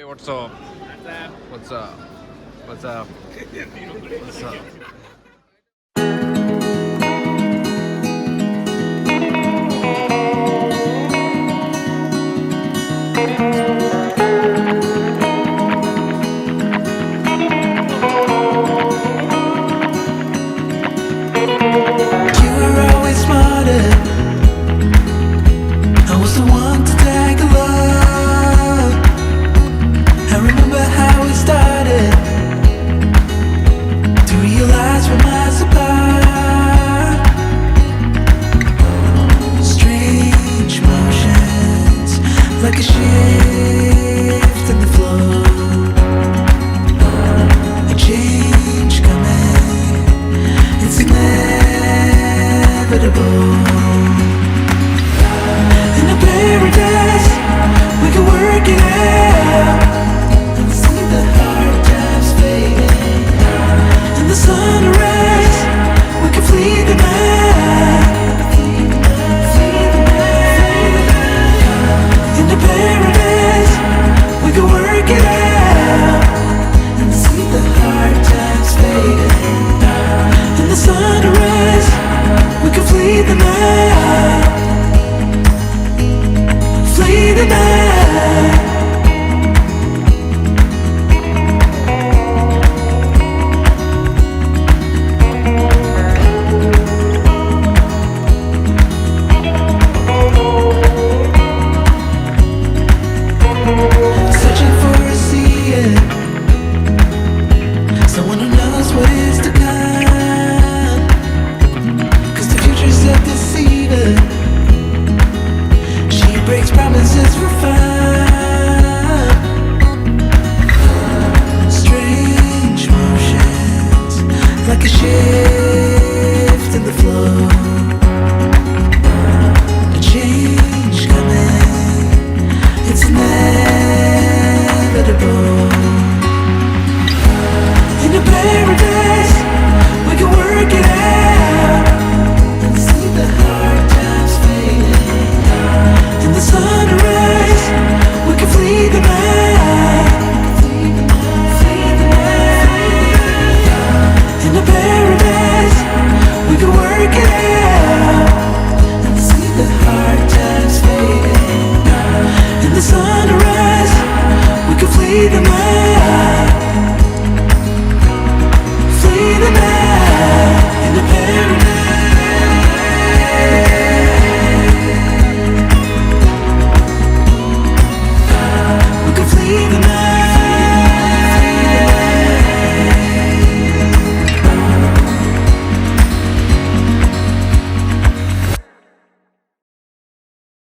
Hey, what's up? What's up? What's up? What's up? You were always smarter. I was the one to tag along. I remember how it started. To realize we're miles apart. Strange motions, like a shift in the flow. A change coming. It's inevitable. In a paradise, we can work it out and see the hard times fading. In the sunrise, we can flee the night. In a paradise, we can work it out and see the hard times fading. In the sunrise, we can flee the night. Flee the night. Searching for a seeing, someone who knows what is to come. 'Cause the future's a deceiver. She breaks promises for fun. Strange motions, like a shift in the flow. A change coming, it's inevitable. In a paradise, we can work it out and see the hard times fading. In the sunrise, we can flee the night. In a paradise, we can work it out and see the hard times fading. In the sunrise, we can flee the